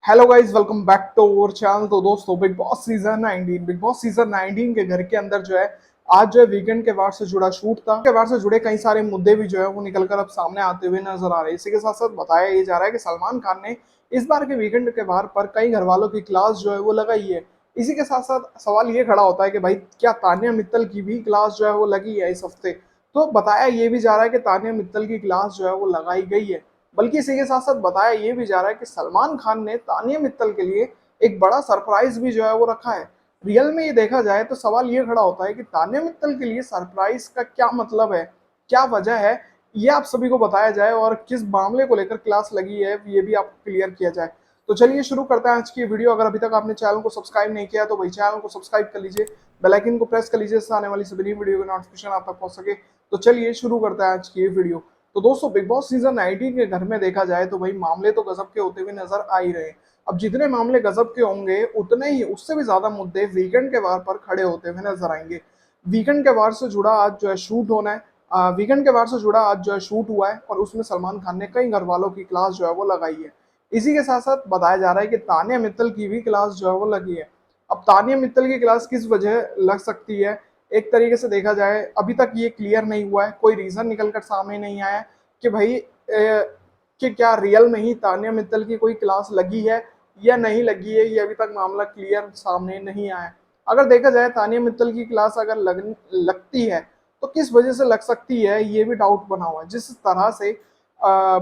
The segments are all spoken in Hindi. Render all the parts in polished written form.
Hello guys, welcome back to our channel. तो दोस्तों, बिग बॉस सीजन 19 के घर के अंदर जो है आज जो है वीकेंड के वार से जुड़ा शूट था। के वार से जुड़े कई सारे मुद्दे भी जो है वो निकलकर अब सामने आते हुए नजर आ रहे हैं। इसी के साथ साथ बताया ये जा रहा है कि सलमान खान ने इस बार के वीकेंड के वार पर कई घर वालों की क्लास जो है वो लगाई है। इसी के साथ साथ सवाल ये खड़ा होता है कि भाई क्या तानिया मित्तल की भी क्लास जो है वो लगी है इस हफ्ते। तो बताया ये भी जा रहा है कि तानिया मित्तल की क्लास जो है वो लगाई गई है। बल्कि इसी के साथ साथ बताया ये भी जा रहा है कि सलमान खान ने तानिया मित्तल के लिए एक बड़ा सरप्राइज भी जो है वो रखा है। रियल में ये देखा जाए तो सवाल ये खड़ा होता है कि तानिया मित्तल के लिए सरप्राइज का क्या मतलब है, क्या वजह है, ये आप सभी को बताया जाए और किस मामले को लेकर क्लास लगी है ये भी आपको क्लियर किया जाए। तो चलिए शुरू करते हैं आज की वीडियो। अगर अभी तक आपने चैनल को सब्सक्राइब नहीं किया तो भाई चैनल को सब्सक्राइब कर लीजिए, बेल आइकन को प्रेस कर लीजिए, इससे आने वाली सभी वीडियो की नोटिफिकेशन आप तक पहुंच सके। तो चलिए शुरू करते हैं आज की ये वीडियो। तो दोस्तों, बिग बॉस सीजन 19 के घर में देखा जाए तो भाई मामले तो गजब के होते हुए नजर आ ही रहे हैं। अब जितने मामले गजब के होंगे उतने ही उससे भी ज्यादा मुद्दे वीकेंड के वार पर खड़े होते हुए नजर आएंगे। वीकेंड के वार से जुड़ा आज जो है शूट होना है। वीकेंड के वार से जुड़ा आज जो है शूट हुआ है और उसमें सलमान खान ने कई घर वालों की क्लास जो है वो लगाई है। इसी के साथ साथ बताया जा रहा है कि तानिया मित्तल की भी क्लास जो है वो लगी है। अब तानिया मित्तल की क्लास किस वजह लग सकती है, एक तरीके से देखा जाए अभी तक ये क्लियर नहीं हुआ है, कोई रीजन निकल कर सामने नहीं आया कि भाई कि क्या रियल में ही तानिया मित्तल की कोई क्लास लगी है या नहीं लगी है। ये अभी तक मामला क्लियर सामने नहीं आया। अगर देखा जाए तानिया मित्तल की क्लास अगर लगती है तो किस वजह से लग सकती है ये भी डाउट बना हुआ है। जिस तरह से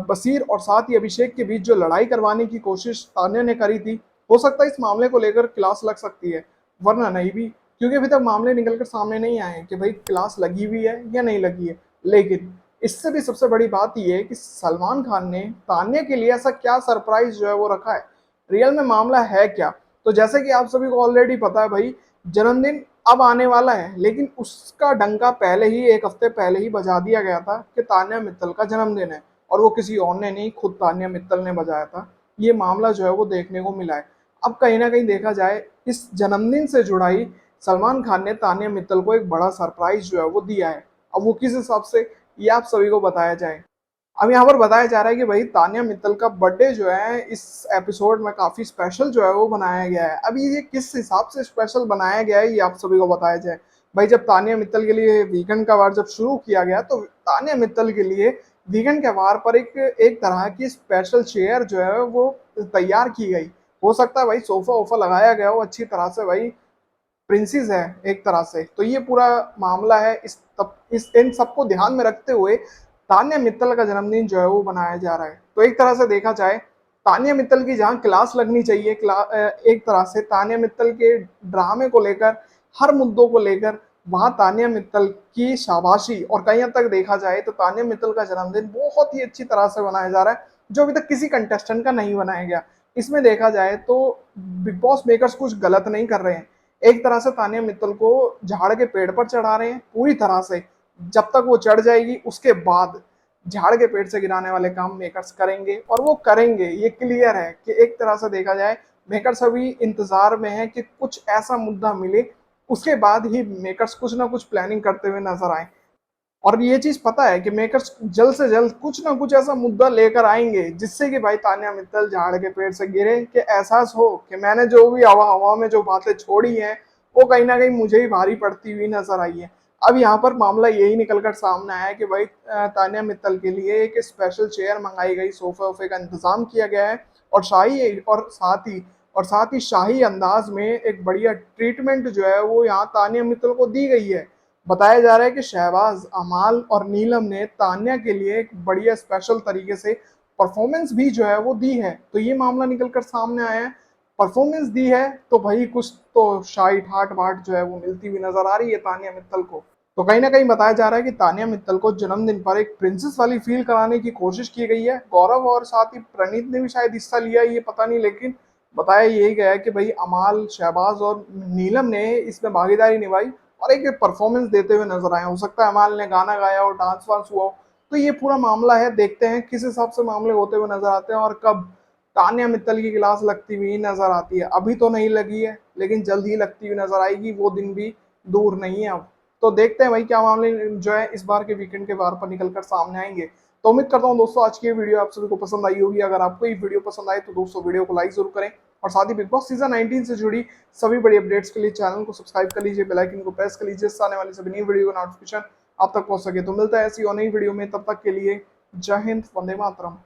बसीर और साथ ही अभिषेक के बीच जो लड़ाई करवाने की कोशिश तानिया ने करी थी, हो सकता है इस मामले को लेकर क्लास लग सकती है, वरना नहीं भी, क्योंकि अभी तक मामले निकलकर सामने नहीं आए कि भाई क्लास लगी हुई है या नहीं लगी है। लेकिन इससे भी सबसे बड़ी बात यह है कि सलमान खान ने तान्या के लिए ऐसा क्या सरप्राइज जो है वो रखा है, रियल में मामला है क्या। तो जैसे कि आप सभी को ऑलरेडी पता है भाई, जन्मदिन अब आने वाला है, लेकिन उसका डंका पहले ही एक हफ्ते पहले ही बजा दिया गया था कि तान्या मित्तल का जन्मदिन है, और वो किसी और ने नहीं, खुद तान्या मित्तल ने बजाया था। ये मामला जो है वो देखने को मिला है। अब कहीं ना कहीं देखा जाए इस जन्मदिन से जुड़ाई सलमान खान ने तान्या मित्तल को एक बड़ा सरप्राइज जो है वो दिया है। अब वो किस हिसाब से, ये आप सभी को बताया जाए। अब यहाँ पर बताया जा रहा है कि भाई तान्या मित्तल का बर्थडे जो है इस एपिसोड में काफी स्पेशल जो है वो बनाया गया है। अब ये किस हिसाब से स्पेशल बनाया गया है ये आप सभी को बताया जाए। भाई जब तान्या मित्तल के लिए वीकेंड का वार जब शुरू किया गया तो तान्या मित्तल के लिए वीकेंड के वार पर एक एक तरह की स्पेशल चेयर जो है वो तैयार की गई। हो सकता है भाई सोफा वोफा लगाया गया हो अच्छी तरह से, भाई प्रिंसेस है एक तरह से। तो ये पूरा मामला है। इस इन सबको ध्यान में रखते हुए तान्या मित्तल का जन्मदिन जो है वो बनाया जा रहा है। तो एक तरह से देखा जाए तान्या मित्तल की जहाँ क्लास लगनी चाहिए, एक तरह से तान्या मित्तल के ड्रामे को लेकर, हर मुद्दों को लेकर वहां तान्या मित्तल की शाबाशी। और कहीं हद तक देखा जाए तो तान्या मित्तल का जन्मदिन बहुत ही अच्छी तरह से बनाया जा रहा है, जो अभी तक किसी कंटेस्टेंट का नहीं बनाया गया। इसमें देखा जाए तो बिग बॉस मेकर्स कुछ गलत नहीं कर रहे हैं। एक तरह से तान्या मित्तल को झाड़ के पेड़ पर चढ़ा रहे हैं पूरी तरह से। जब तक वो चढ़ जाएगी उसके बाद झाड़ के पेड़ से गिराने वाले काम मेकर्स करेंगे, और वो करेंगे, ये क्लियर है कि एक तरह से देखा जाए मेकर्स अभी इंतजार में है कि कुछ ऐसा मुद्दा मिले, उसके बाद ही मेकर्स कुछ ना कुछ प्लानिंग करते हुए नजर आए। और ये चीज पता है कि मेकर्स जल्द से जल्द कुछ ना कुछ ऐसा मुद्दा लेकर आएंगे जिससे कि भाई तान्या मित्तल झाड़ के पेड़ से गिरे, कि एहसास हो कि मैंने जो भी हवा हवा में जो बातें छोड़ी हैं वो कहीं ना कहीं मुझे ही भारी पड़ती हुई नजर आई है। अब यहाँ पर मामला यही निकल कर सामने आया कि भाई तान्या मित्तल के लिए एक स्पेशल चेयर मंगाई गई, सोफे वोफे का इंतजाम किया गया है, और साथ ही शाही अंदाज में एक बढ़िया ट्रीटमेंट जो है वो यहाँ तान्या मित्तल को दी गई है। बताया जा रहा है कि शहबाज, अमाल और नीलम ने तान्या के लिए एक बढ़िया स्पेशल तरीके से परफॉर्मेंस भी जो है वो दी है। तो ये मामला निकल कर सामने आया है। परफॉर्मेंस दी है तो भाई कुछ तो शाही ठाट बाट जो है वो मिलती हुई नजर आ रही है तान्या मित्तल को। तो कहीं ना कहीं बताया जा रहा है कि तान्या मित्तल को जन्मदिन पर एक प्रिंसेस वाली फील कराने की कोशिश की गई है। गौरव और साथ ही प्रणीत ने भी शायद हिस्सा लिया, ये पता नहीं, लेकिन बताया यही गया है कि भाई अमाल, शहबाज और नीलम ने इसमें भागीदारी निभाई और एक परफॉर्मेंस देते हुए नजर आए। हो सकता है अमाल ने गाना गाया हो, डांस वांस हुआ हो। तो ये पूरा मामला है, देखते हैं किस हिसाब से मामले होते हुए नजर आते हैं और कब तान्या मित्तल की क्लास लगती हुई नजर आती है। अभी तो नहीं लगी है, लेकिन जल्द ही लगती हुई नजर आएगी, वो दिन भी दूर नहीं है अब। तो देखते हैं भाई क्या मामले जो है इस बार के वीकेंड के वार पर निकल कर सामने आएंगे। तो उम्मीद करता हूँ दोस्तों आज की ये वीडियो आप सभी को पसंद आई होगी। अगर आपको ये वीडियो पसंद आए तो दोस्तों वीडियो को लाइक जरूर करें और साथ ही बिग बॉस सीजन 19 से जुड़ी सभी बड़ी अपडेट्स के लिए चैनल को सब्सक्राइब कर लीजिए, बेल आइकन को प्रेस कर लीजिए, इससे आने वाली सभी नई वीडियो का नोटिफिकेशन आप तक पहुंच सके। तो मिलता है ऐसी और नई वीडियो में, तब तक के लिए जय हिंद, वंदे मातरम।